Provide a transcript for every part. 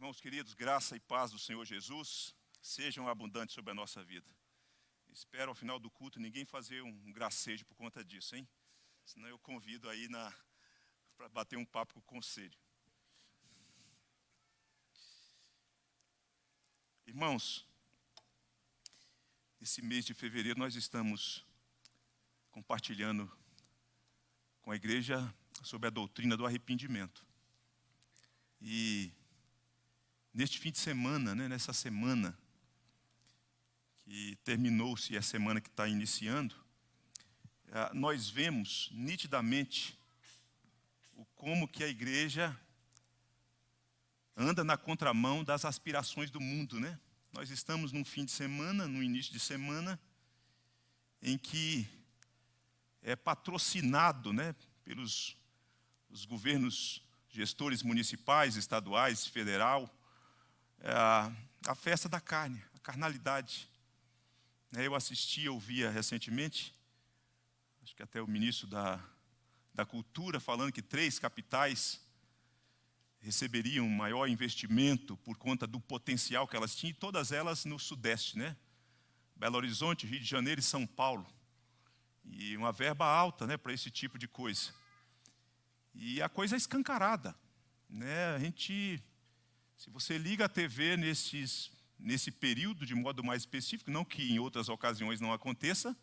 Irmãos queridos, graça e paz do Senhor Jesus sejam abundantes sobre a nossa vida. Espero ao final do culto ninguém fazer um gracejo por conta disso, hein? Senão eu convido aí para bater um papo com o conselho. Irmãos, esse mês de fevereiro nós estamos compartilhando com a igreja sobre a doutrina do arrependimento. E neste fim de semana, nessa semana que terminou-se e a semana que está iniciando, nós vemos nitidamente como que a igreja anda na contramão das aspirações do mundo, né? Nós estamos num fim de semana, no início de semana, em que é patrocinado, pelos os governos gestores municipais, estaduais, federal, a festa da carne, a carnalidade. Eu ouvia recentemente, acho que até o ministro da Cultura, falando que 3 capitais receberiam maior investimento por conta do potencial que elas tinham, e todas elas no Sudeste, Belo Horizonte, Rio de Janeiro e São Paulo. E uma verba alta, para esse tipo de coisa. E a coisa é escancarada, se você liga a TV nesse período, de modo mais específico, não que em outras ocasiões não aconteça,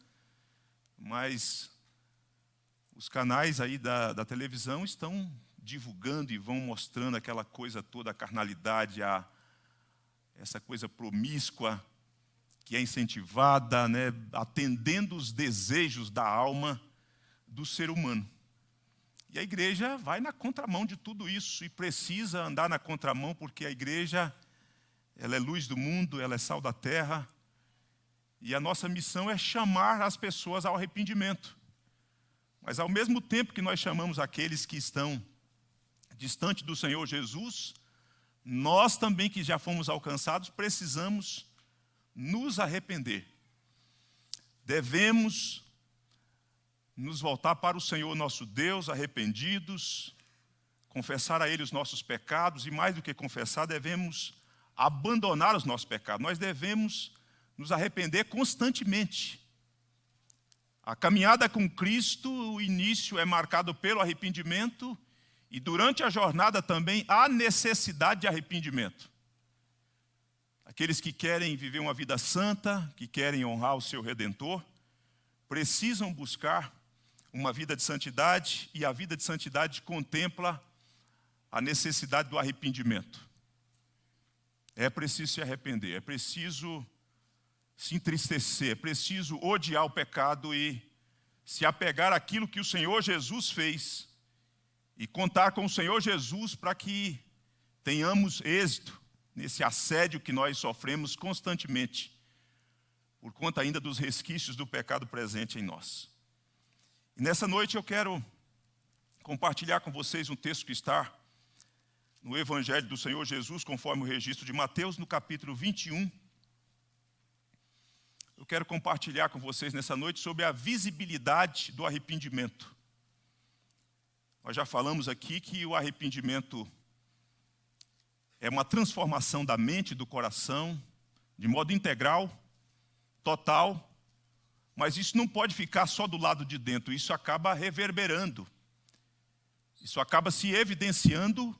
mas os canais aí da televisão estão divulgando e vão mostrando aquela coisa toda, a carnalidade, essa coisa promíscua, que é incentivada, atendendo os desejos da alma do ser humano. E a igreja vai na contramão de tudo isso e precisa andar na contramão, porque a igreja, ela é luz do mundo, ela é sal da terra, e a nossa missão é chamar as pessoas ao arrependimento. Mas ao mesmo tempo que nós chamamos aqueles que estão distante do Senhor Jesus, nós também que já fomos alcançados precisamos nos arrepender. Devemos nos voltar para o Senhor nosso Deus, arrependidos, confessar a Ele os nossos pecados, e mais do que confessar, devemos abandonar os nossos pecados. Nós devemos nos arrepender constantemente. A caminhada com Cristo, o início é marcado pelo arrependimento, e durante a jornada também há necessidade de arrependimento. Aqueles que querem viver uma vida santa, que querem honrar o seu Redentor, precisam buscar uma vida de santidade, e a vida de santidade contempla a necessidade do arrependimento. É preciso se arrepender, é preciso se entristecer, é preciso odiar o pecado e se apegar àquilo que o Senhor Jesus fez e contar com o Senhor Jesus para que tenhamos êxito nesse assédio que nós sofremos constantemente, por conta ainda dos resquícios do pecado presente em nós. E nessa noite eu quero compartilhar com vocês um texto que está no Evangelho do Senhor Jesus, conforme o registro de Mateus, no capítulo 21. Eu quero compartilhar com vocês nessa noite sobre a visibilidade do arrependimento. Nós já falamos aqui que o arrependimento é uma transformação da mente e do coração, de modo integral, total, mas isso não pode ficar só do lado de dentro, isso acaba reverberando, isso acaba se evidenciando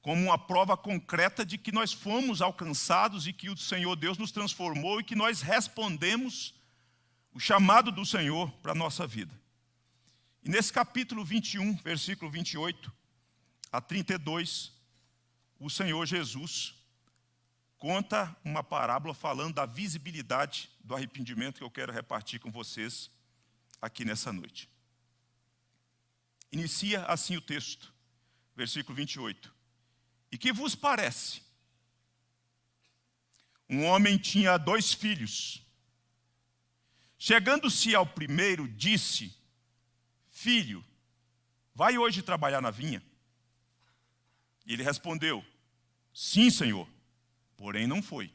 como uma prova concreta de que nós fomos alcançados e que o Senhor Deus nos transformou e que nós respondemos o chamado do Senhor para a nossa vida. E nesse capítulo 21, versículo 28 a 32, o Senhor Jesus conta uma parábola falando da visibilidade do arrependimento que eu quero repartir com vocês aqui nessa noite. Inicia assim o texto, versículo 28. E que vos parece? Um homem tinha 2 filhos. Chegando-se ao primeiro, disse: Filho, vai hoje trabalhar na vinha? E ele respondeu: Sim, Senhor. Porém não foi.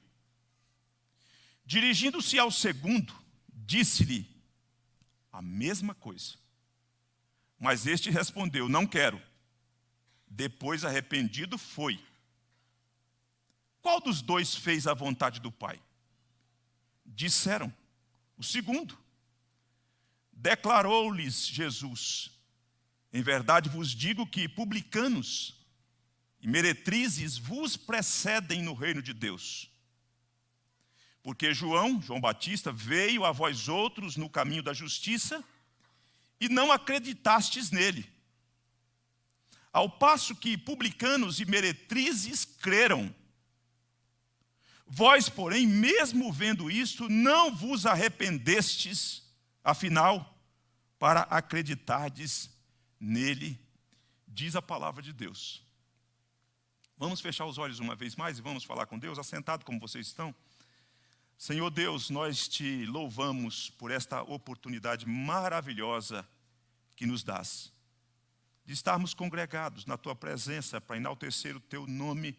Dirigindo-se ao segundo, disse-lhe a mesma coisa. Mas este respondeu: Não quero. Depois, arrependido, foi. Qual dos dois fez a vontade do Pai? Disseram, o segundo. Declarou-lhes Jesus: em verdade vos digo que publicanos e meretrizes vos precedem no reino de Deus. Porque João Batista, veio a vós outros no caminho da justiça e não acreditastes nele. Ao passo que publicanos e meretrizes creram. Vós, porém, mesmo vendo isto, não vos arrependestes, afinal, para acreditardes nele, diz a palavra de Deus. Vamos fechar os olhos uma vez mais e vamos falar com Deus, assentado como vocês estão. Senhor Deus, nós te louvamos por esta oportunidade maravilhosa que nos dás, de estarmos congregados na tua presença para enaltecer o teu nome,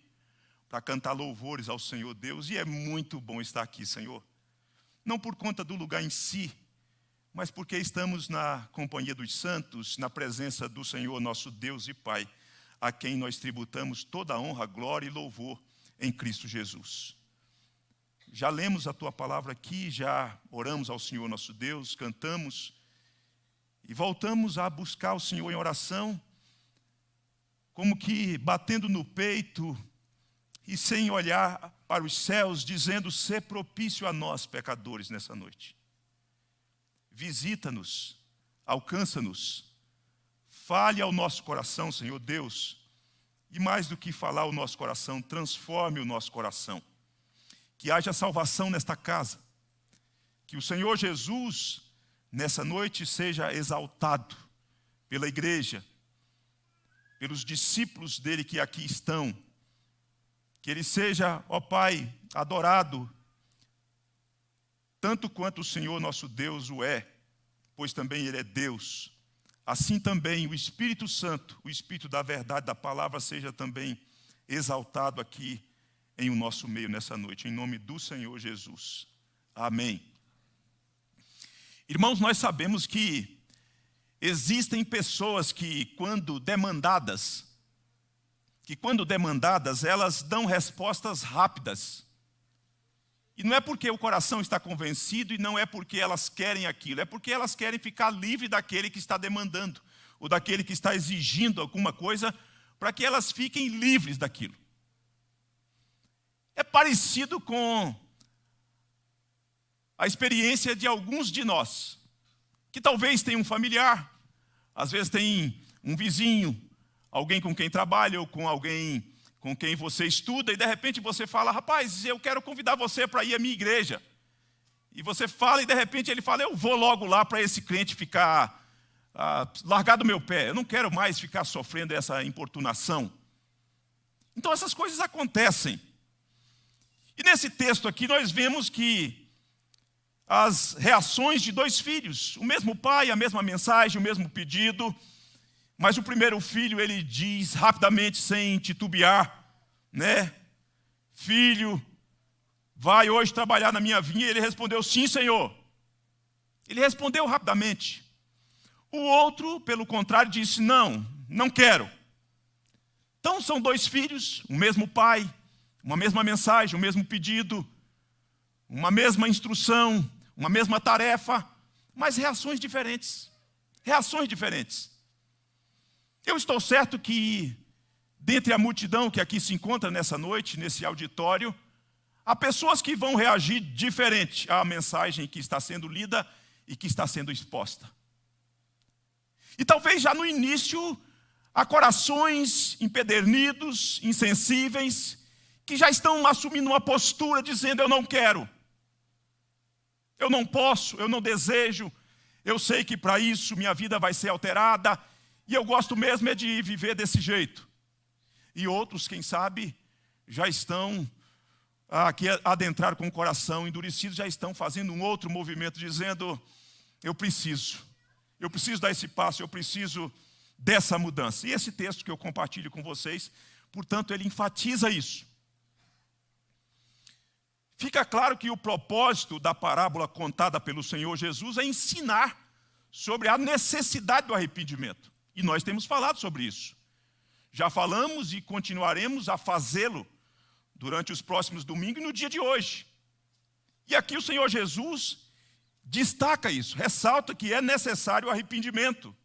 para cantar louvores ao Senhor Deus, e é muito bom estar aqui, Senhor. Não por conta do lugar em si, mas porque estamos na companhia dos santos, na presença do Senhor, nosso Deus e Pai, a quem nós tributamos toda a honra, glória e louvor em Cristo Jesus. Já lemos a tua palavra aqui, já oramos ao Senhor nosso Deus, cantamos e voltamos a buscar o Senhor em oração, como que batendo no peito e sem olhar para os céus, dizendo: ser propício a nós, pecadores, nessa noite. Visita-nos, alcança-nos, fale ao nosso coração, Senhor Deus, e mais do que falar ao nosso coração, transforme o nosso coração. Que haja salvação nesta casa, que o Senhor Jesus, nessa noite, seja exaltado pela igreja, pelos discípulos dele que aqui estão, que ele seja, ó Pai, adorado, tanto quanto o Senhor nosso Deus o é, pois também ele é Deus. Assim também o Espírito Santo, o Espírito da verdade, da palavra, seja também exaltado aqui em o nosso meio nessa noite, em nome do Senhor Jesus. Amém. Irmãos, nós sabemos que existem pessoas que, quando demandadas, elas dão respostas rápidas. E não é porque o coração está convencido e não é porque elas querem aquilo, é porque elas querem ficar livre daquele que está demandando, ou daquele que está exigindo alguma coisa, para que elas fiquem livres daquilo. É parecido com a experiência de alguns de nós, que talvez tenham um familiar, às vezes tem um vizinho, alguém com quem trabalha ou com alguém com quem você estuda, e de repente você fala: rapaz, eu quero convidar você para ir à minha igreja. E você fala e de repente ele fala: eu vou logo lá para esse crente ficar, largar do meu pé, eu não quero mais ficar sofrendo essa importunação. Então essas coisas acontecem. E nesse texto aqui nós vemos que as reações de dois filhos, o mesmo pai, a mesma mensagem, o mesmo pedido, mas o primeiro filho ele diz rapidamente, sem titubear, né? Filho, vai hoje trabalhar na minha vinha? E ele respondeu: sim, Senhor. Ele respondeu rapidamente. O outro, pelo contrário, disse: não, não quero. Então são dois filhos, o mesmo pai, uma mesma mensagem, o mesmo pedido, uma mesma instrução, uma mesma tarefa, mas reações diferentes. Reações diferentes. Eu estou certo que, dentre a multidão que aqui se encontra nessa noite, nesse auditório, há pessoas que vão reagir diferente à mensagem que está sendo lida e que está sendo exposta. E talvez já no início, há corações empedernidos, insensíveis, que já estão assumindo uma postura dizendo: eu não quero, eu não posso, eu não desejo, eu sei que para isso minha vida vai ser alterada, e eu gosto mesmo é de viver desse jeito. E outros, quem sabe, já estão aqui adentraram com o coração endurecido, já estão fazendo um outro movimento, dizendo: eu preciso dar esse passo, eu preciso dessa mudança. E esse texto que eu compartilho com vocês, portanto, ele enfatiza isso. Fica claro que o propósito da parábola contada pelo Senhor Jesus é ensinar sobre a necessidade do arrependimento. E nós temos falado sobre isso. Já falamos e continuaremos a fazê-lo durante os próximos domingos e no dia de hoje. E aqui o Senhor Jesus destaca isso, ressalta que é necessário arrependimento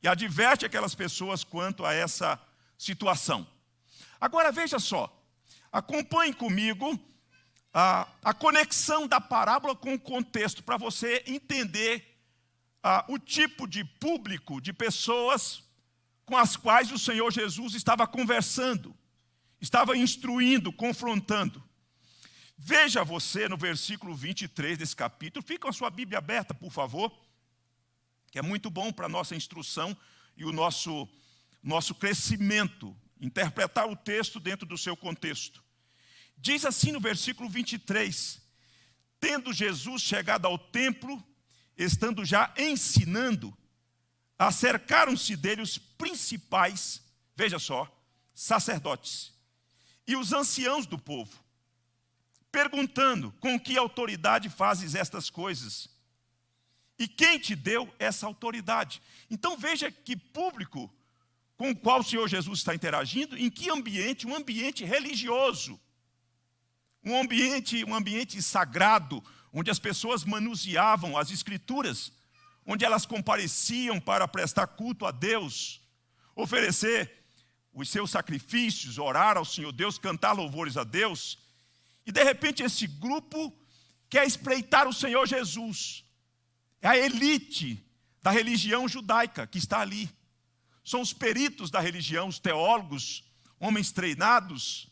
e adverte aquelas pessoas quanto a essa situação. Agora veja só, acompanhe comigo a conexão da parábola com o contexto, para você entender o tipo de público, de pessoas com as quais o Senhor Jesus estava conversando, estava instruindo, confrontando. Veja você no versículo 23 desse capítulo, fica com a sua Bíblia aberta, por favor, que é muito bom para a nossa instrução e o nosso crescimento, interpretar o texto dentro do seu contexto. Diz assim no versículo 23, tendo Jesus chegado ao templo, estando já ensinando, acercaram-se dele os principais, veja só, sacerdotes e os anciãos do povo, perguntando, com que autoridade fazes estas coisas? E quem te deu essa autoridade? Então veja que público com o qual o Senhor Jesus está interagindo, em que ambiente? Um ambiente religioso, um ambiente sagrado, onde as pessoas manuseavam as escrituras, onde elas compareciam para prestar culto a Deus, oferecer os seus sacrifícios, orar ao Senhor Deus, cantar louvores a Deus. E de repente esse grupo quer espreitar o Senhor Jesus. É a elite da religião judaica que está ali. São os peritos da religião, os teólogos, homens treinados,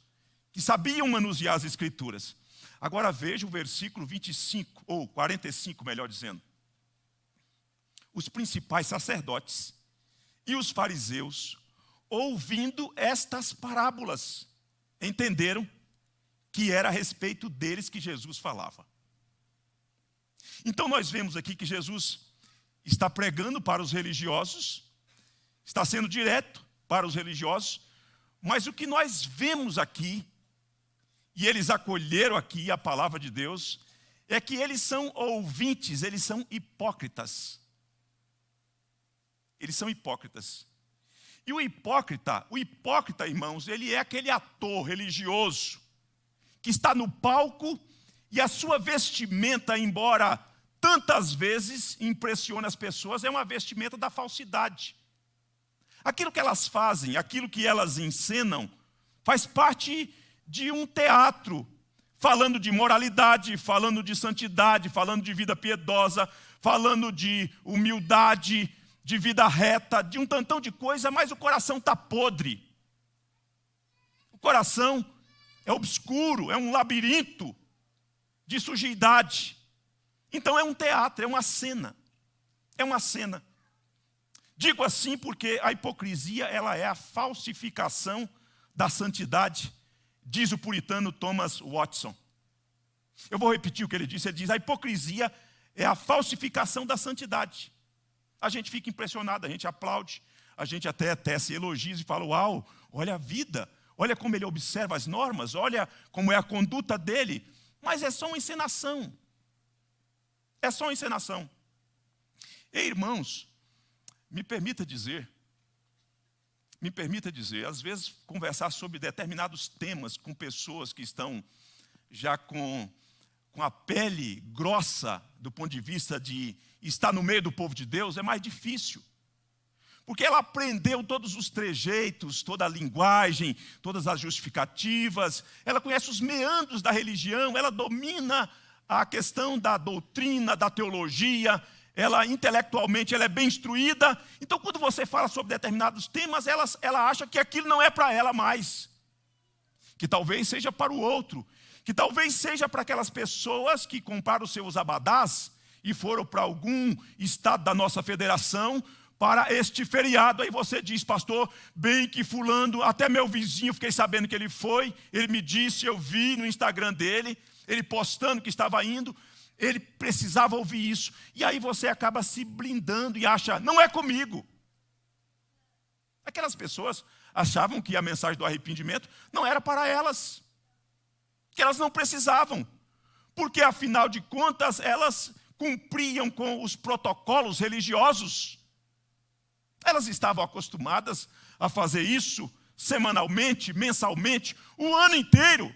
que sabiam manusear as escrituras. Agora veja o versículo 25, ou 45, melhor dizendo. Os principais sacerdotes e os fariseus, ouvindo estas parábolas, entenderam que era a respeito deles que Jesus falava. Então nós vemos aqui que Jesus está pregando para os religiosos, está sendo direto para os religiosos, mas o que nós vemos aqui, e eles acolheram aqui a palavra de Deus, é que eles são ouvintes, eles são hipócritas. Eles são hipócritas. E o hipócrita, irmãos, ele é aquele ator religioso que está no palco e a sua vestimenta, embora tantas vezes impressione as pessoas, é uma vestimenta da falsidade. Aquilo que elas fazem, aquilo que elas encenam, faz parte de um teatro, falando de moralidade, falando de santidade, falando de vida piedosa, falando de humildade, de vida reta, de um tantão de coisa, mas o coração está podre. O coração é obscuro, é um labirinto de sujidade. Então é um teatro, é uma cena. É uma cena. Digo assim porque a hipocrisia, ela é a falsificação da santidade, diz o puritano Thomas Watson. Eu vou repetir o que ele disse. Ele diz, a hipocrisia é a falsificação da santidade. A gente fica impressionado, a gente aplaude, a gente até tece elogios e fala, uau, olha a vida, olha como ele observa as normas, olha como é a conduta dele. Mas é só uma encenação. É só uma encenação. Ei, irmãos, me permita dizer, às vezes conversar sobre determinados temas com pessoas que estão já com a pele grossa do ponto de vista de estar no meio do povo de Deus é mais difícil. Porque ela aprendeu todos os trejeitos, toda a linguagem, todas as justificativas, ela conhece os meandros da religião, ela domina a questão da doutrina, da teologia, ela intelectualmente ela é bem instruída. Então quando você fala sobre determinados temas, ela acha que aquilo não é para ela mais, que talvez seja para o outro, que talvez seja para aquelas pessoas que compraram os seus abadás e foram para algum estado da nossa federação para este feriado. Aí você diz, pastor, bem que fulano, até meu vizinho, fiquei sabendo que ele foi, ele me disse, eu vi no Instagram dele, ele postando que estava indo, ele precisava ouvir isso. E aí você acaba se blindando e acha, não é comigo. Aquelas pessoas achavam que a mensagem do arrependimento não era para elas, que elas não precisavam, porque afinal de contas elas cumpriam com os protocolos religiosos. Elas estavam acostumadas a fazer isso semanalmente, mensalmente, o ano inteiro.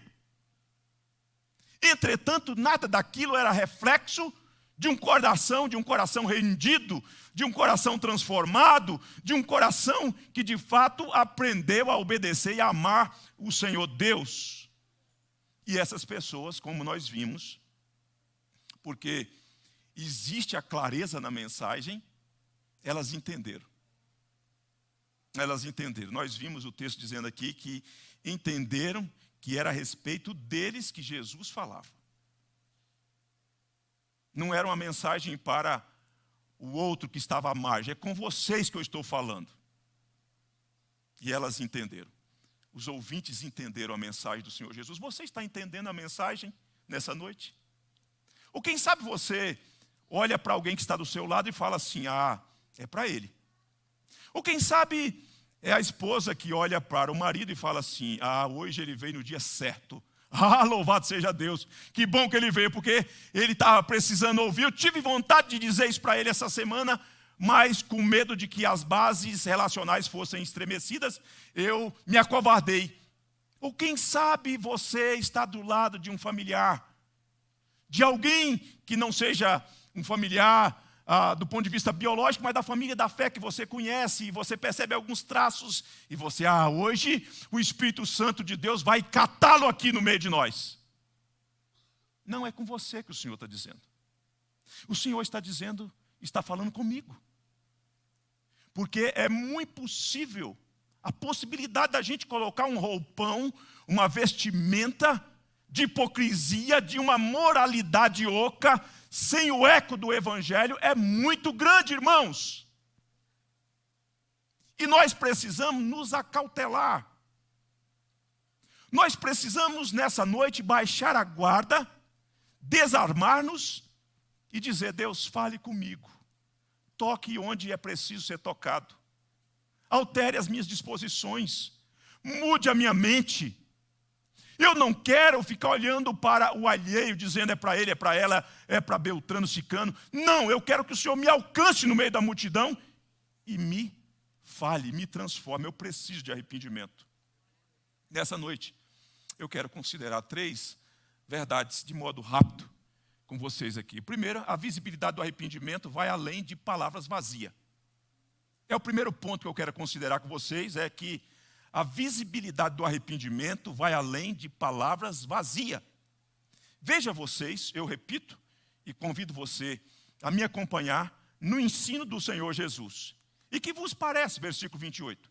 Entretanto, nada daquilo era reflexo de um coração rendido, de um coração transformado, de um coração que de fato aprendeu a obedecer e a amar o Senhor Deus. E essas pessoas, como nós vimos, porque existe a clareza na mensagem, elas entenderam. Elas entenderam. Nós vimos o texto dizendo aqui que entenderam que era a respeito deles que Jesus falava. Não era uma mensagem para o outro que estava à margem, é com vocês que eu estou falando. E elas entenderam. Os ouvintes entenderam a mensagem do Senhor Jesus. Você está entendendo a mensagem nessa noite? Ou quem sabe você olha para alguém que está do seu lado e fala assim, é para ele. Ou quem sabe é a esposa que olha para o marido e fala assim, hoje ele veio no dia certo. Louvado seja Deus, que bom que ele veio, porque ele estava precisando ouvir. Eu tive vontade de dizer isso para ele essa semana, mas com medo de que as bases relacionais fossem estremecidas, eu me acovardei. Ou quem sabe você está do lado de um familiar, de alguém que não seja um familiar do ponto de vista biológico, mas da família da fé que você conhece, e você percebe alguns traços, e você, hoje o Espírito Santo de Deus vai catá-lo aqui no meio de nós. Não é com você que o Senhor está dizendo. O Senhor está dizendo, está falando comigo. Porque é muito possível, a possibilidade da gente colocar um roupão, uma vestimenta de hipocrisia, de uma moralidade oca, sem o eco do Evangelho, é muito grande, irmãos. E nós precisamos nos acautelar. Nós precisamos, nessa noite, baixar a guarda, desarmar-nos e dizer, Deus, fale comigo. Toque onde é preciso ser tocado. Altere as minhas disposições. Mude a minha mente. Eu não quero ficar olhando para o alheio, dizendo é para ele, é para ela, é para Beltrano, Cicano. Não, eu quero que o Senhor me alcance no meio da multidão e me fale, me transforme. Eu preciso de arrependimento. Nessa noite, eu quero considerar 3 verdades de modo rápido com vocês aqui. Primeiro, a visibilidade do arrependimento vai além de palavras vazias. É o primeiro ponto que eu quero considerar com vocês, é que a visibilidade do arrependimento vai além de palavras vazias. Veja vocês, eu repito, e convido você a me acompanhar no ensino do Senhor Jesus. E que vos parece, versículo 28.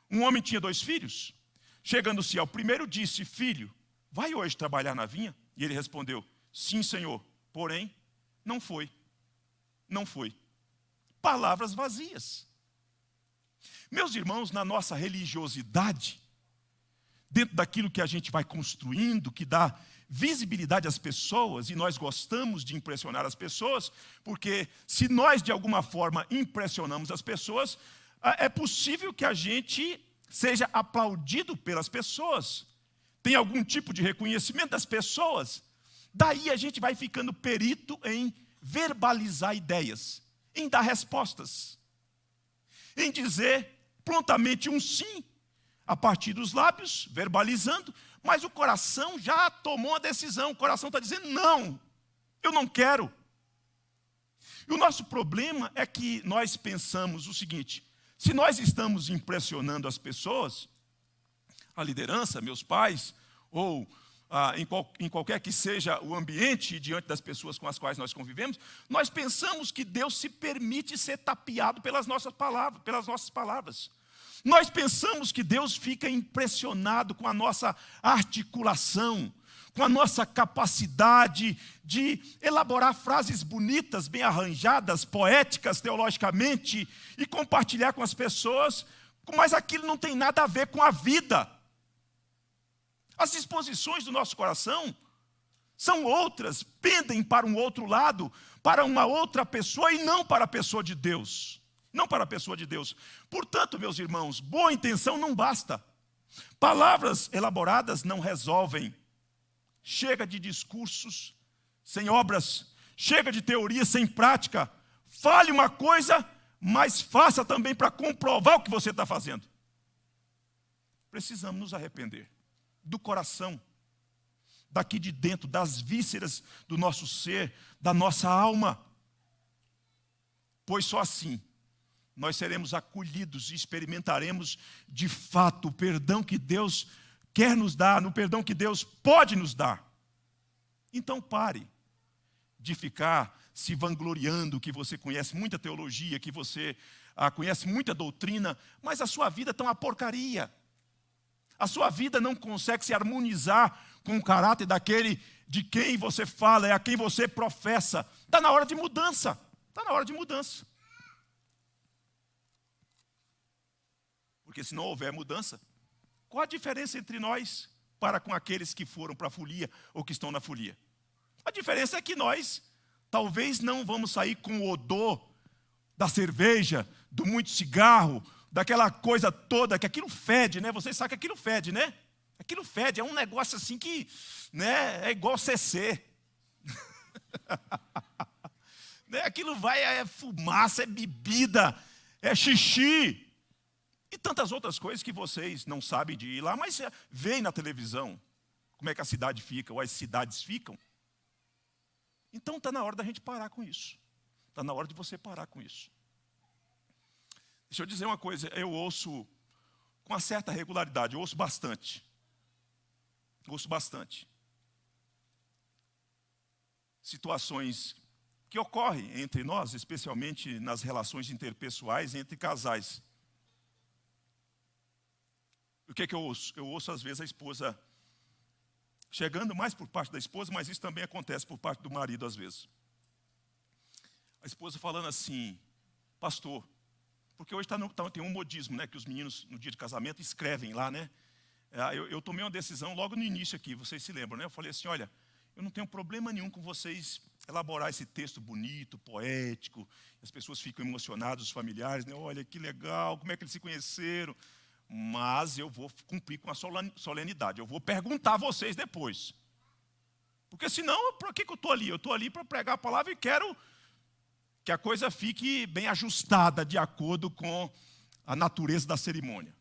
Um homem tinha 2 filhos. Chegando-se ao primeiro, disse, filho, vai hoje trabalhar na vinha? E ele respondeu, sim, Senhor, porém, não foi. Não foi. Palavras vazias. Meus irmãos, na nossa religiosidade, dentro daquilo que a gente vai construindo, que dá visibilidade às pessoas, e nós gostamos de impressionar as pessoas, porque se nós de alguma forma impressionamos as pessoas, é possível que a gente seja aplaudido pelas pessoas, tem algum tipo de reconhecimento das pessoas. Daí a gente vai ficando perito em verbalizar ideias, em dar respostas, em dizer prontamente um sim, a partir dos lábios, verbalizando, mas o coração já tomou a decisão, o coração está dizendo, não, eu não quero. E o nosso problema é que nós pensamos o seguinte, se nós estamos impressionando as pessoas, a liderança, meus pais, ou em qualquer que seja o ambiente diante das pessoas com as quais nós convivemos, nós pensamos que Deus se permite ser tapeado pelas nossas palavras. Nós pensamos que Deus fica impressionado com a nossa articulação, com a nossa capacidade de elaborar frases bonitas, bem arranjadas, poéticas teologicamente, e compartilhar com as pessoas, mas aquilo não tem nada a ver com a vida. As disposições do nosso coração são outras, pendem para um outro lado, para uma outra pessoa e não para a pessoa de Deus. Não para a pessoa de Deus. Portanto, meus irmãos, boa intenção não basta. Palavras elaboradas não resolvem. Chega de discursos sem obras, chega de teoria sem prática. Fale uma coisa, mas faça também para comprovar o que você está fazendo. precisamos nos arrepender. Do coração, daqui de dentro, das vísceras do nosso ser, da nossa alma. Pois só assim nós seremos acolhidos e experimentaremos de fato o perdão que Deus quer nos dar, no perdão que Deus pode nos dar. Então pare de ficar se vangloriando que você conhece muita teologia, que você conhece muita doutrina, mas a sua vida está uma porcaria. A sua vida não consegue se harmonizar com o caráter daquele de quem você fala, é a quem você professa. Está na hora de mudança. Está na hora de mudança. Porque se não houver mudança, qual a diferença entre nós para com aqueles que foram para a folia ou que estão na folia? A diferença é que nós talvez não vamos sair com o odor da cerveja, do muito cigarro, daquela coisa toda, que aquilo fede, né? Vocês sabem que aquilo fede, né? Aquilo fede, é um negócio assim que, né, é igual CC. Né? Aquilo vai, é fumaça, é bebida, é xixi. E tantas outras coisas que vocês não sabem de ir lá, mas veem na televisão como é que a cidade fica, ou as cidades ficam. Então está na hora da gente parar com isso. Está na hora de você parar com isso. Deixa eu dizer uma coisa, eu ouço com uma certa regularidade, eu ouço bastante. Ouço bastante. Situações que ocorrem entre nós, especialmente nas relações interpessoais entre casais. O que é que eu ouço? Eu ouço às vezes a esposa chegando mais por parte da esposa, mas isso também acontece por parte do marido às vezes. A esposa falando assim, pastor, porque hoje tem um modismo, né, que os meninos no dia de casamento escrevem lá, né? Eu tomei uma decisão logo no início aqui, vocês se lembram, né? Eu falei assim, olha, eu não tenho problema nenhum com vocês elaborar esse texto bonito, poético, as pessoas ficam emocionadas, os familiares, né? Olha, que legal, como é que eles se conheceram? Mas eu vou cumprir com a solenidade, eu vou perguntar a vocês depois. Porque senão, para que eu estou ali? Eu estou ali para pregar a palavra e quero que a coisa fique bem ajustada de acordo com a natureza da cerimônia.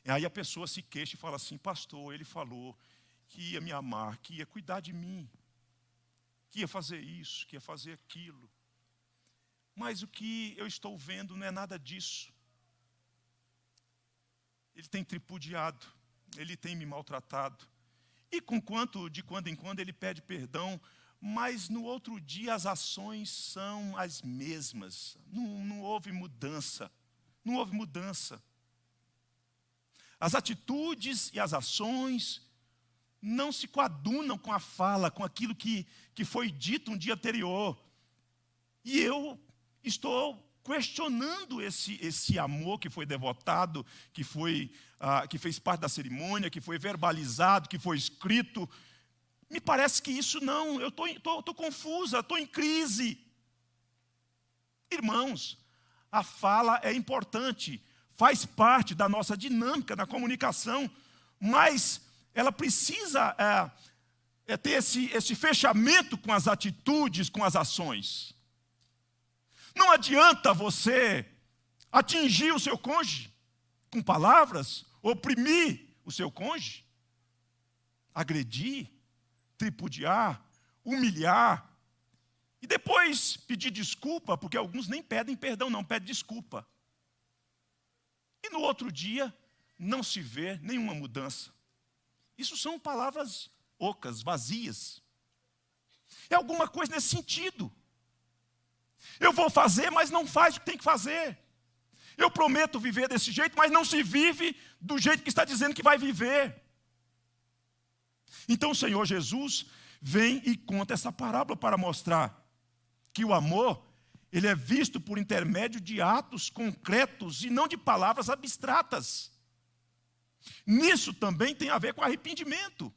E aí a pessoa se queixa e fala assim, pastor, ele falou que ia me amar, que ia cuidar de mim, que ia fazer isso, que ia fazer aquilo. Mas o que eu estou vendo não é nada disso. Ele tem tripudiado, ele tem me maltratado. E de quando em quando ele pede perdão, mas no outro dia as ações são as mesmas. Não houve mudança. Não houve mudança. As atitudes e as ações não se coadunam com a fala, com aquilo que foi dito um dia anterior. E eu estou questionando esse amor que foi devotado, que fez parte da cerimônia, que foi verbalizado, que foi escrito. Me parece que isso não, eu estou confusa, estou em crise. Irmãos, a fala é importante, faz parte da nossa dinâmica na comunicação, mas ela precisa ter esse fechamento com as atitudes, com as ações. Não adianta você atingir o seu cônjuge com palavras, oprimir o seu cônjuge, agredir, tripudiar, humilhar, e depois pedir desculpa, porque alguns nem pedem perdão, não pedem desculpa. E no outro dia não se vê nenhuma mudança. Isso são palavras ocas, vazias. É alguma coisa nesse sentido. Eu vou fazer, mas não faz o que tem que fazer. Eu prometo viver desse jeito, mas não se vive do jeito que está dizendo que vai viver. Então o Senhor Jesus vem e conta essa parábola para mostrar que o amor, ele é visto por intermédio de atos concretos e não de palavras abstratas. Nisso também tem a ver com arrependimento.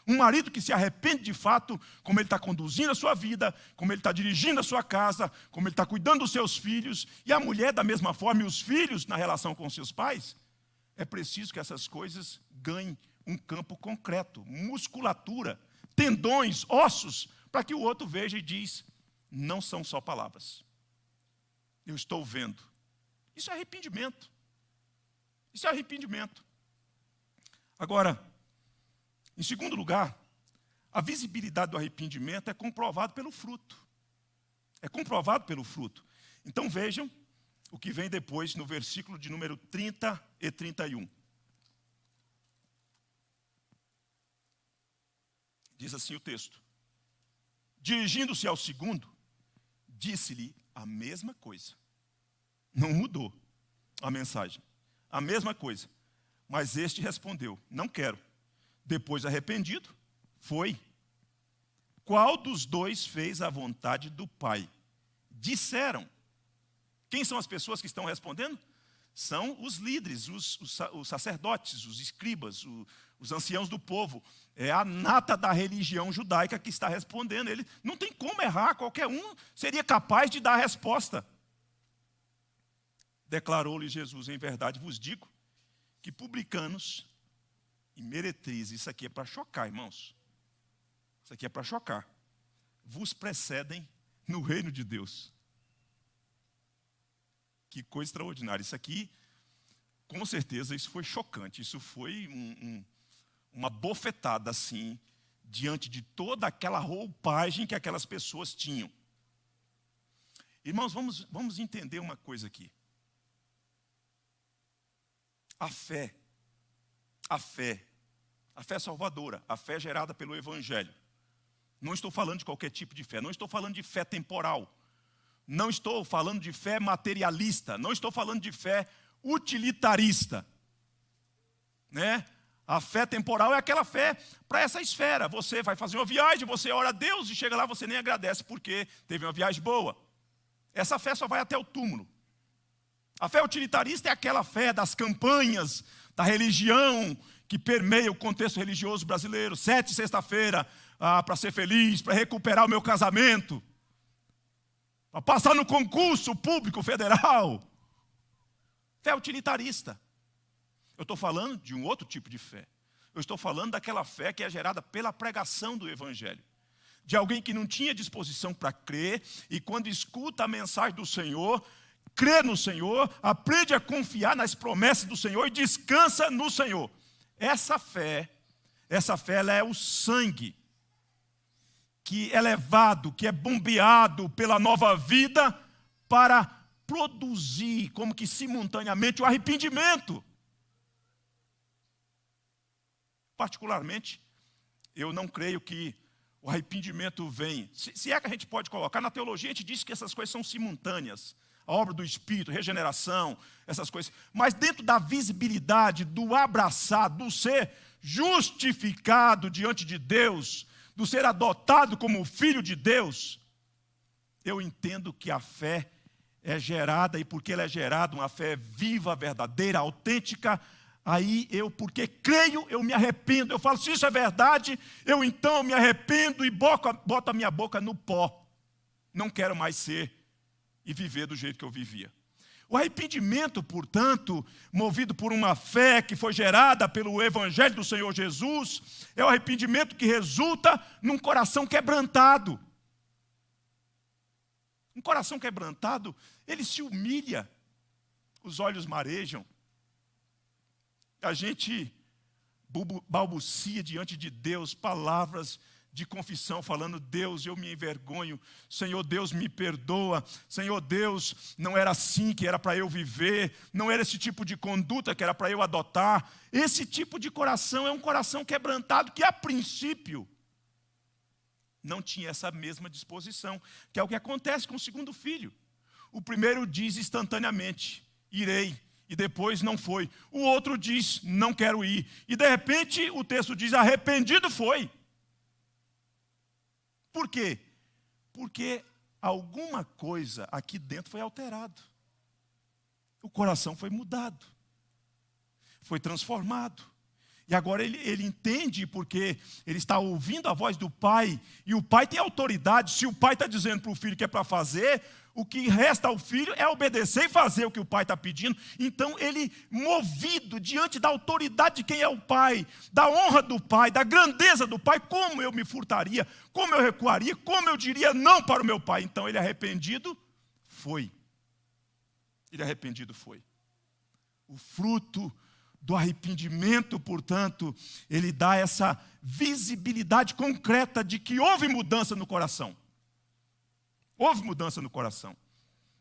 Um marido que se arrepende de fato, como ele está conduzindo a sua vida, como ele está dirigindo a sua casa, como ele está cuidando dos seus filhos, e a mulher da mesma forma, e os filhos na relação com seus pais, é preciso que essas coisas ganhem um campo concreto, musculatura, tendões, ossos, para que o outro veja e diz, não são só palavras. Eu estou vendo. Isso é arrependimento. Isso é arrependimento. Agora, em segundo lugar, a visibilidade do arrependimento é comprovado pelo fruto. É comprovado pelo fruto. Então vejam o que vem depois no versículo de número 30 e 31. Diz assim o texto: dirigindo-se ao segundo, disse-lhe a mesma coisa. Não mudou a mensagem. A mesma coisa. Mas este respondeu: não quero. Depois, arrependido, foi. Qual dos dois fez a vontade do Pai? Disseram. Quem são as pessoas que estão respondendo? São os líderes, os sacerdotes, os escribas, os anciãos do povo. É a nata da religião judaica que está respondendo. Ele não tem como errar, qualquer um seria capaz de dar a resposta. Declarou-lhe Jesus: em verdade vos digo que publicanos e meretrizes, isso aqui é para chocar, irmãos. Isso aqui é para chocar. Vos precedem no reino de Deus. Que coisa extraordinária. Isso aqui, com certeza, isso foi chocante. Isso foi uma bofetada, assim, diante de toda aquela roupagem que aquelas pessoas tinham. Irmãos, vamos entender uma coisa aqui. A fé salvadora, a fé gerada pelo Evangelho. Não estou falando de qualquer tipo de fé, não estou falando de fé temporal, não estou falando de fé materialista, não estou falando de fé utilitarista. Né? A fé temporal é aquela fé para essa esfera. Você vai fazer uma viagem, você ora a Deus e chega lá, você nem agradece porque teve uma viagem boa. Essa fé só vai até o túmulo. A fé utilitarista é aquela fé das campanhas, da religião que permeia o contexto religioso brasileiro. 7 sexta-feira, para ser feliz, para recuperar o meu casamento, para passar no concurso público federal. Fé utilitarista. Eu estou falando de um outro tipo de fé. Eu estou falando daquela fé que é gerada pela pregação do Evangelho. De alguém que não tinha disposição para crer, e quando escuta a mensagem do Senhor, crê no Senhor, aprende a confiar nas promessas do Senhor e descansa no Senhor. Essa fé ela é o sangue que é levado, que é bombeado pela nova vida para produzir, como que simultaneamente, o arrependimento. Particularmente, eu não creio que o arrependimento vem. Se é que a gente pode colocar, na teologia a gente diz que essas coisas são simultâneas. A obra do Espírito, regeneração, essas coisas. Mas dentro da visibilidade, do abraçar, do ser justificado diante de Deus, do ser adotado como filho de Deus, eu entendo que a fé é gerada, e porque ela é gerada, uma fé viva, verdadeira, autêntica, aí porque creio, eu me arrependo. Eu falo, se isso é verdade, eu então me arrependo e boto a minha boca no pó. Não quero mais ser e viver do jeito que eu vivia. O arrependimento, portanto, movido por uma fé que foi gerada pelo Evangelho do Senhor Jesus, é o arrependimento que resulta num coração quebrantado. Um coração quebrantado, ele se humilha, os olhos marejam. A gente balbucia diante de Deus palavras de confissão, falando: Deus, eu me envergonho, Senhor Deus, me perdoa, Senhor Deus, não era assim que era para eu viver, não era esse tipo de conduta que era para eu adotar. Esse tipo de coração é um coração quebrantado que, a princípio, não tinha essa mesma disposição, que é o que acontece com o segundo filho. O primeiro diz instantaneamente: irei, e depois não foi. O outro diz: não quero ir, e de repente o texto diz: arrependido foi. Por quê? Porque alguma coisa aqui dentro foi alterado. O coração foi mudado. Foi transformado. E agora ele entende, porque ele está ouvindo a voz do pai. E o pai tem autoridade. Se o pai está dizendo para o filho que é para fazer, o que resta ao filho é obedecer e fazer o que o pai está pedindo. Então ele, movido diante da autoridade de quem é o pai, da honra do pai, da grandeza do pai, como eu me furtaria, como eu recuaria, como eu diria não para o meu pai. Então ele, arrependido foi. Ele, arrependido foi. O fruto do arrependimento, portanto, ele dá essa visibilidade concreta de que houve mudança no coração. Houve mudança no coração.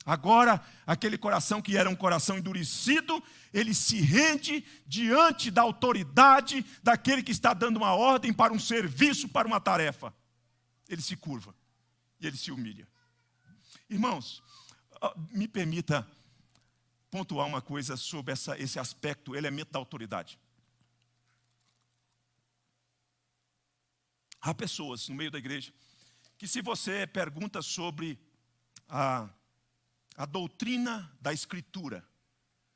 Agora, aquele coração que era um coração endurecido, ele se rende diante da autoridade daquele que está dando uma ordem para um serviço, para uma tarefa. Ele se curva e ele se humilha. Irmãos, me permita pontuar uma coisa sobre esse aspecto, elemento da autoridade. Há pessoas no meio da igreja que, se você pergunta sobre a doutrina da Escritura,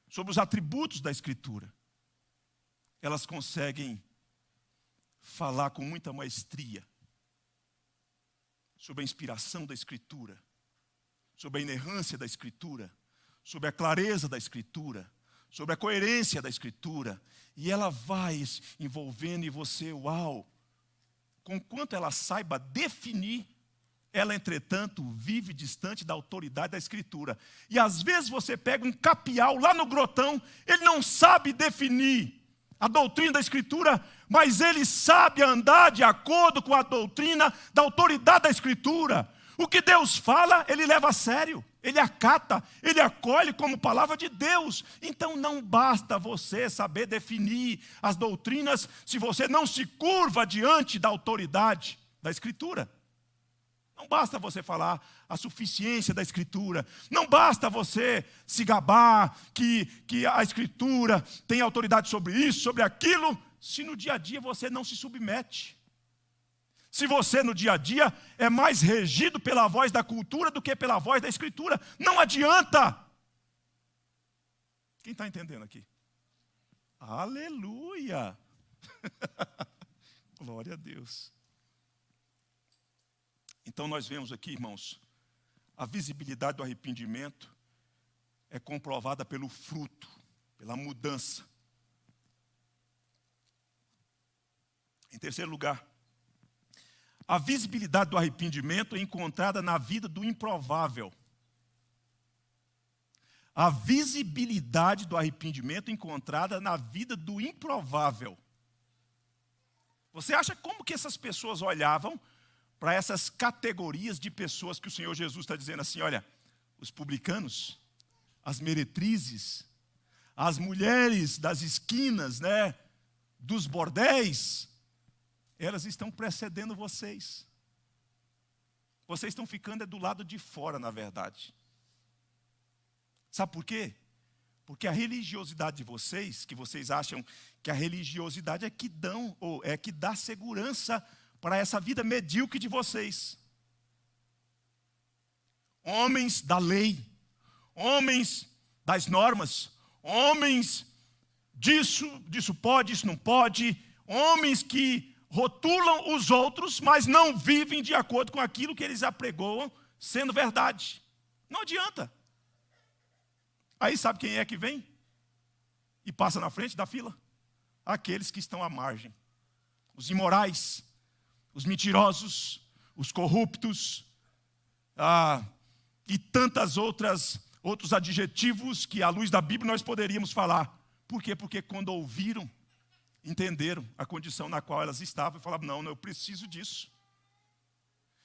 sobre os atributos da Escritura, elas conseguem falar com muita maestria sobre a inspiração da Escritura, sobre a inerrância da Escritura, sobre a clareza da Escritura, sobre a coerência da Escritura, e ela vai envolvendo em você, uau, conquanto ela saiba definir, ela, entretanto, vive distante da autoridade da Escritura. E às vezes você pega um capial lá no grotão, ele não sabe definir a doutrina da Escritura, mas ele sabe andar de acordo com a doutrina da autoridade da Escritura. O que Deus fala, ele leva a sério, ele acata, ele acolhe como palavra de Deus. Então não basta você saber definir as doutrinas se você não se curva diante da autoridade da Escritura. Não basta você falar a suficiência da Escritura. Não basta você se gabar que a Escritura tem autoridade sobre isso, sobre aquilo, se no dia a dia você não se submete. Se você no dia a dia é mais regido pela voz da cultura do que pela voz da Escritura. Não adianta. Quem está entendendo aqui? Aleluia! Glória a Deus. Então nós vemos aqui, irmãos, a visibilidade do arrependimento é comprovada pelo fruto, pela mudança. Em terceiro lugar, a visibilidade do arrependimento é encontrada na vida do improvável. A visibilidade do arrependimento é encontrada na vida do improvável. Você acha como que essas pessoas olhavam para essas categorias de pessoas que o Senhor Jesus está dizendo assim, olha, os publicanos, as meretrizes, as mulheres das esquinas, né, dos bordéis, elas estão precedendo vocês. Vocês estão ficando do lado de fora, na verdade. Sabe por quê? Porque a religiosidade de vocês, que vocês acham que a religiosidade é que dá segurança para essa vida medíocre de vocês. Homens da lei, homens das normas, homens disso pode, isso não pode, homens que rotulam os outros, mas não vivem de acordo com aquilo que eles apregoam sendo verdade. Não adianta. Aí sabe quem é que vem e passa na frente da fila? Aqueles que estão à margem. Os imorais, os mentirosos, os corruptos, e tantas outros adjetivos que à luz da Bíblia nós poderíamos falar. Por quê? Porque quando ouviram, entenderam a condição na qual elas estavam e falaram, não, eu preciso disso.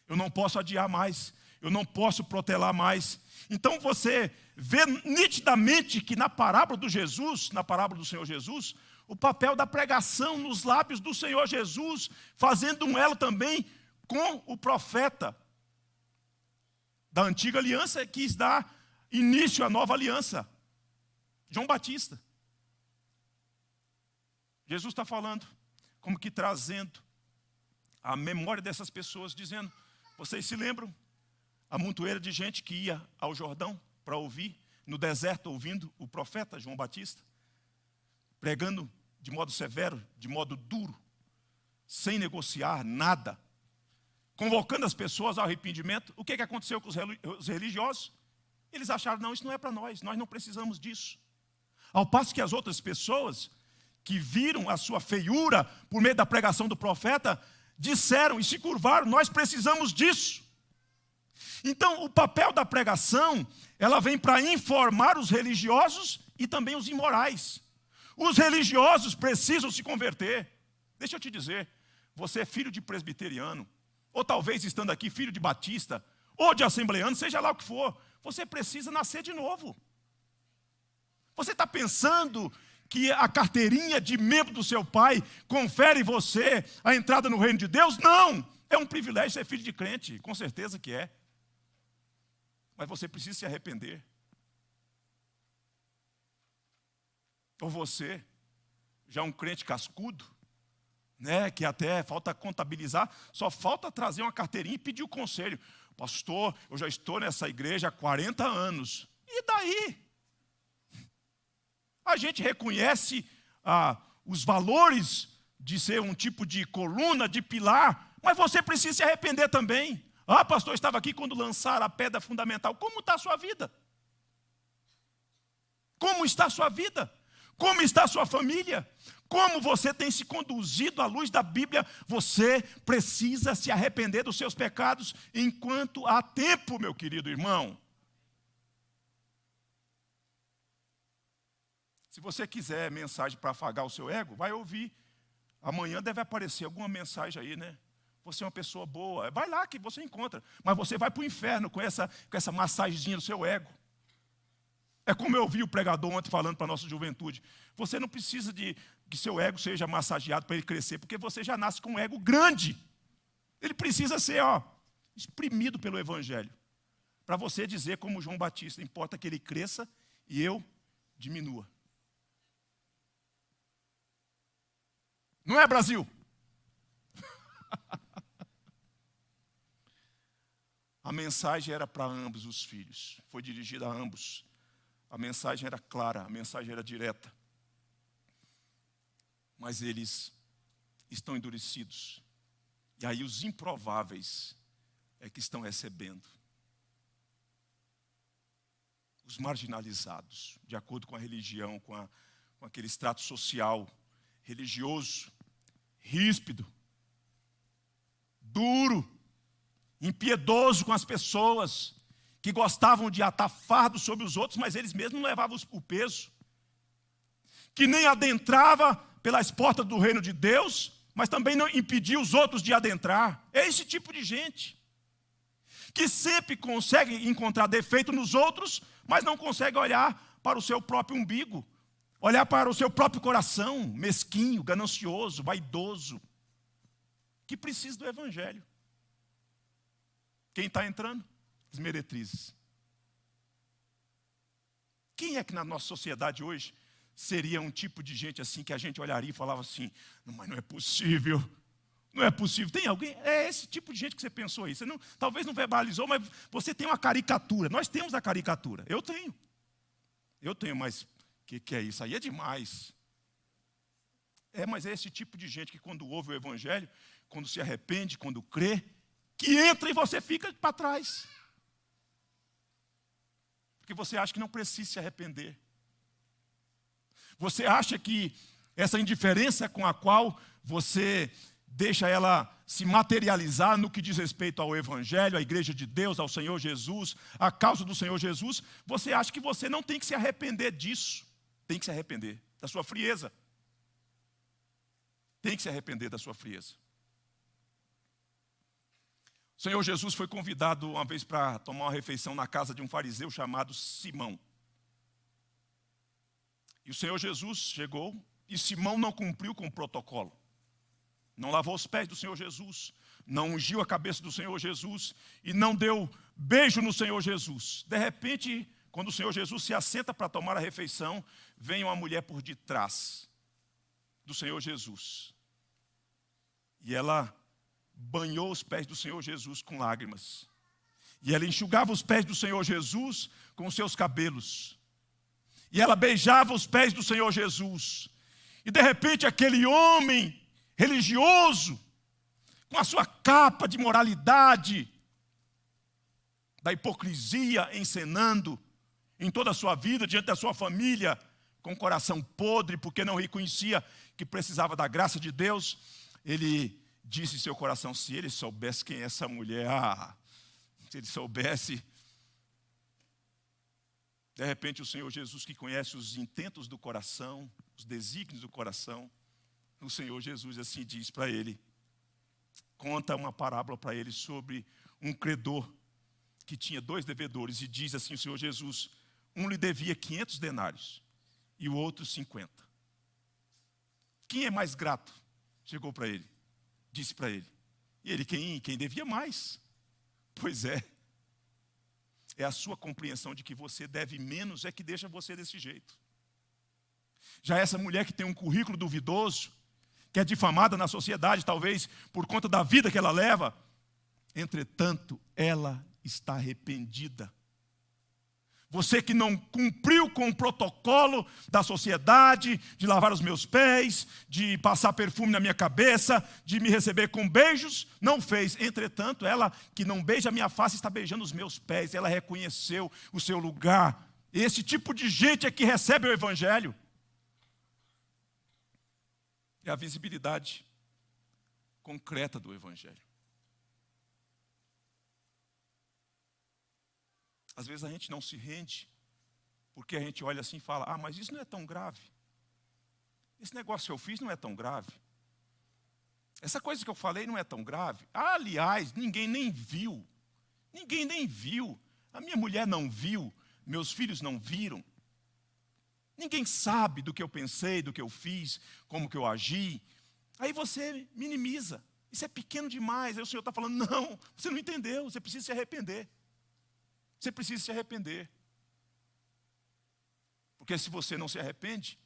Eu não posso adiar mais, eu não posso protelar mais. Então você vê nitidamente que na parábola do Senhor Jesus, o papel da pregação nos lábios do Senhor Jesus, fazendo um elo também com o profeta da antiga aliança, que quis dar início à nova aliança, João Batista. Jesus está falando, como que trazendo a memória dessas pessoas, dizendo, vocês se lembram? A montoeira de gente que ia ao Jordão para ouvir, no deserto ouvindo o profeta João Batista, pregando de modo severo, de modo duro, sem negociar nada, convocando as pessoas ao arrependimento. O que aconteceu com os religiosos? Eles acharam, não, isso não é para nós não precisamos disso. Ao passo que as outras pessoas que viram a sua feiura por meio da pregação do profeta, disseram e se curvaram, nós precisamos disso. Então, o papel da pregação, ela vem para informar os religiosos e também os imorais. Os religiosos precisam se converter. Deixa eu te dizer, você é filho de presbiteriano, ou talvez estando aqui, filho de batista, ou de assembleano, seja lá o que for, você precisa nascer de novo. Você está pensando que a carteirinha de membro do seu pai confere você a entrada no reino de Deus? Não! É um privilégio ser filho de crente, com certeza que é. Mas você precisa se arrepender. Ou você, já um crente cascudo, né, que até falta contabilizar, só falta trazer uma carteirinha e pedir o conselho. Pastor, eu já estou nessa igreja há 40 anos. E daí? A gente reconhece os valores de ser um tipo de coluna, de pilar, mas você precisa se arrepender também. Ah, pastor, eu estava aqui quando lançaram a pedra fundamental. Como está a sua vida? Como está a sua vida? Como está a sua família? Como você tem se conduzido à luz da Bíblia? Você precisa se arrepender dos seus pecados enquanto há tempo, meu querido irmão. Se você quiser mensagem para afagar o seu ego, vai ouvir. Amanhã deve aparecer alguma mensagem aí, né? Você é uma pessoa boa. Vai lá que você encontra. Mas você vai para o inferno com essa massagenzinha do seu ego. É como eu ouvi o pregador ontem falando para a nossa juventude. Você não precisa de que seu ego seja massageado para ele crescer, porque você já nasce com um ego grande. Ele precisa ser, exprimido pelo Evangelho. Para você dizer como João Batista, importa que ele cresça e eu diminua. Não é, Brasil? A mensagem era para ambos os filhos. Foi dirigida a ambos. A mensagem era clara, a mensagem era direta. Mas eles estão endurecidos. E aí os improváveis é que estão recebendo. Os marginalizados, de acordo com a religião, com aquele extrato social, religioso, ríspido, duro, impiedoso com as pessoas, que gostavam de atar fardo sobre os outros, mas eles mesmos não levavam o peso, que nem adentrava pelas portas do reino de Deus, mas também não impedia os outros de adentrar. É esse tipo de gente, que sempre consegue encontrar defeito nos outros, mas não consegue olhar para o seu próprio umbigo, olhar para o seu próprio coração, mesquinho, ganancioso, vaidoso, que precisa do Evangelho. Quem está entrando? As meretrizes. Quem é que na nossa sociedade hoje seria um tipo de gente assim que a gente olharia e falava assim, mas não é possível, não é possível. Tem alguém? É esse tipo de gente que você pensou aí. Você não, talvez não verbalizou, mas você tem uma caricatura. Nós temos a caricatura. Eu tenho, mas que é isso? Aí é demais. Mas é esse tipo de gente que quando ouve o Evangelho, quando se arrepende, quando crê, que entra e você fica para trás. Porque você acha que não precisa se arrepender. Você acha que essa indiferença com a qual você deixa ela se materializar no que diz respeito ao Evangelho, à Igreja de Deus, ao Senhor Jesus, à causa do Senhor Jesus, você acha que você não tem que se arrepender disso. Tem que se arrepender da sua frieza. Tem que se arrepender da sua frieza. O Senhor Jesus foi convidado uma vez para tomar uma refeição na casa de um fariseu chamado Simão. E o Senhor Jesus chegou e Simão não cumpriu com o protocolo. Não lavou os pés do Senhor Jesus, não ungiu a cabeça do Senhor Jesus e não deu beijo no Senhor Jesus. De repente, quando o Senhor Jesus se assenta para tomar a refeição, vem uma mulher por detrás do Senhor Jesus. E ela banhou os pés do Senhor Jesus com lágrimas. E ela enxugava os pés do Senhor Jesus com os seus cabelos. E ela beijava os pés do Senhor Jesus. E de repente aquele homem religioso, com a sua capa de moralidade, da hipocrisia encenando em toda a sua vida, diante da sua família, com o coração podre, porque não reconhecia que precisava da graça de Deus, ele disse em seu coração, se ele soubesse quem é essa mulher, se ele soubesse. De repente o Senhor Jesus, que conhece os intentos do coração, os desígnios do coração, o Senhor Jesus assim diz para ele, conta uma parábola para ele sobre um credor que tinha 2 devedores, e diz assim o Senhor Jesus, um lhe devia 500 denários e o outro 50. Quem é mais grato? Chegou para ele, disse para ele. E ele, quem devia mais? Pois é a sua compreensão de que você deve menos é que deixa você desse jeito. Já essa mulher que tem um currículo duvidoso, que é difamada na sociedade, talvez por conta da vida que ela leva, entretanto, ela está arrependida. Você que não cumpriu com o protocolo da sociedade, de lavar os meus pés, de passar perfume na minha cabeça, de me receber com beijos, não fez. Entretanto, ela que não beija a minha face, está beijando os meus pés. Ela reconheceu o seu lugar. Esse tipo de gente é que recebe o Evangelho. É a visibilidade concreta do Evangelho. Às vezes a gente não se rende, porque a gente olha assim e fala, mas isso não é tão grave. Esse negócio que eu fiz não é tão grave. Essa coisa que eu falei não é tão grave. Aliás, ninguém nem viu. Ninguém nem viu. A minha mulher não viu, meus filhos não viram. Ninguém sabe do que eu pensei, do que eu fiz, como que eu agi. Aí você minimiza. Isso é pequeno demais. Aí o Senhor está falando, não, você não entendeu, você precisa se arrepender. Você precisa se arrepender. Porque se você não se arrepende,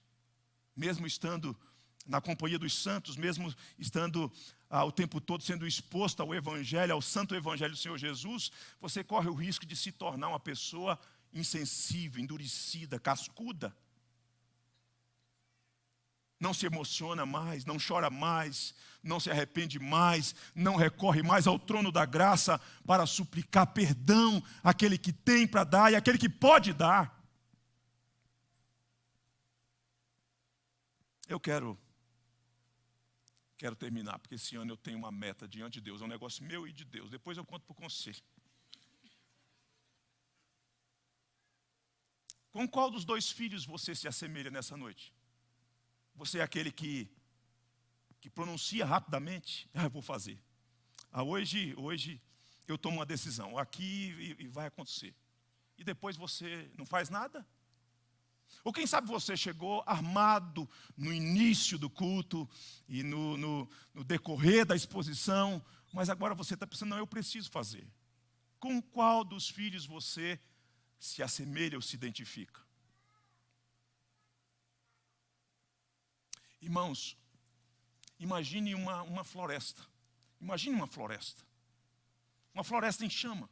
mesmo estando na companhia dos santos, mesmo estando o tempo todo sendo exposto ao Evangelho, ao santo Evangelho do Senhor Jesus, você corre o risco de se tornar uma pessoa insensível, endurecida, cascuda. Não se emociona mais, não chora mais, não se arrepende mais, não recorre mais ao trono da graça para suplicar perdão àquele que tem para dar e àquele que pode dar. Eu quero terminar, porque esse ano eu tenho uma meta diante de Deus, é um negócio meu e de Deus. Depois eu conto para o conselho. Com qual dos 2 filhos você se assemelha nessa noite? Você é aquele que pronuncia rapidamente, eu vou fazer. Hoje eu tomo uma decisão, aqui e vai acontecer. E depois você não faz nada? Ou quem sabe você chegou armado no início do culto e no decorrer da exposição, mas agora você está pensando, não, eu preciso fazer. Com qual dos filhos você se assemelha ou se identifica? Irmãos, imagine uma floresta. Imagine uma floresta. Uma floresta em chama.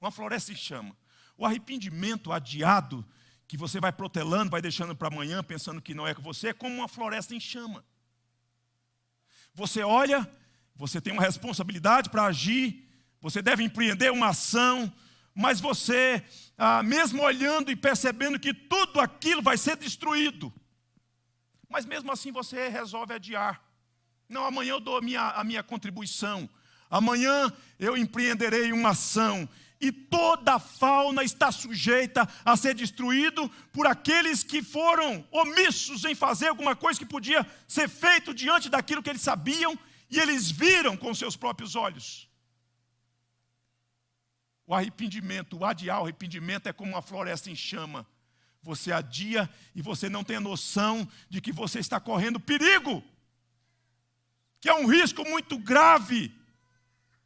Uma floresta em chama. O arrependimento adiado, que você vai protelando, vai deixando para amanhã, pensando que não é com você, é como uma floresta em chama. Você olha, você tem uma responsabilidade para agir, você deve empreender uma ação, mas você, mesmo olhando e percebendo que tudo aquilo vai ser destruído, mas mesmo assim você resolve adiar. Não, amanhã eu dou a minha contribuição. Amanhã eu empreenderei uma ação. E toda a fauna está sujeita a ser destruído por aqueles que foram omissos em fazer alguma coisa que podia ser feito diante daquilo que eles sabiam e eles viram com seus próprios olhos. O arrependimento, o adiar o arrependimento é como uma floresta em chama. Você adia e você não tem a noção de que você está correndo perigo, que é um risco muito grave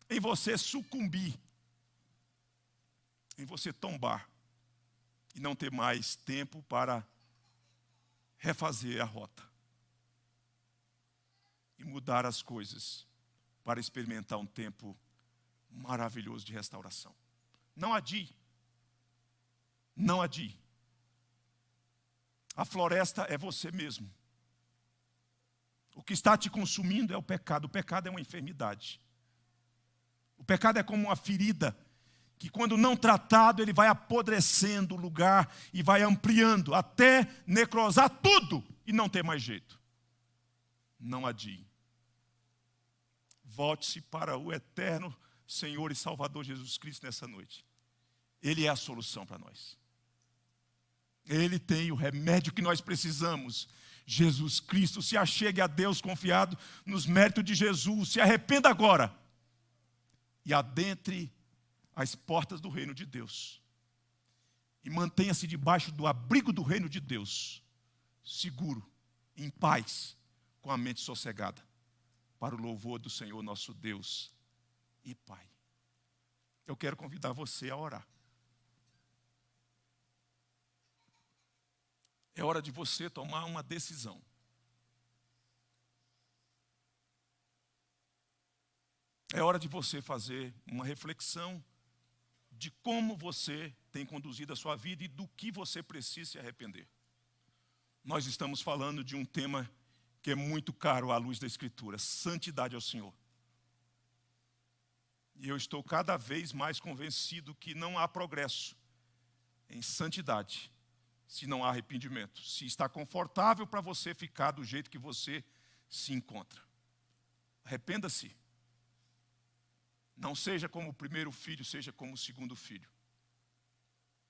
em você sucumbir, em você tombar e não ter mais tempo para refazer a rota e mudar as coisas para experimentar um tempo maravilhoso de restauração. Não adie. Não adie. A floresta é você mesmo. O que está te consumindo é o pecado. O pecado é uma enfermidade. O pecado é como uma ferida, que quando não tratado, ele vai apodrecendo o lugar e vai ampliando, até necrosar tudo e não ter mais jeito. Não adie. Volte-se para o eterno Senhor e Salvador Jesus Cristo nessa noite. Ele é a solução para nós. Ele tem o remédio que nós precisamos. Jesus Cristo. Se achegue a Deus confiado nos méritos de Jesus. Se arrependa agora e adentre as portas do reino de Deus. E mantenha-se debaixo do abrigo do reino de Deus, seguro, em paz, com a mente sossegada, para o louvor do Senhor nosso Deus e Pai. Eu quero convidar você a orar. É hora de você tomar uma decisão. É hora de você fazer uma reflexão de como você tem conduzido a sua vida e do que você precisa se arrepender. Nós estamos falando de um tema que é muito caro à luz da Escritura: santidade ao Senhor. E eu estou cada vez mais convencido que não há progresso em santidade se não há arrependimento, se está confortável para você ficar do jeito que você se encontra. Arrependa-se. Não seja como o primeiro filho, seja como o segundo filho.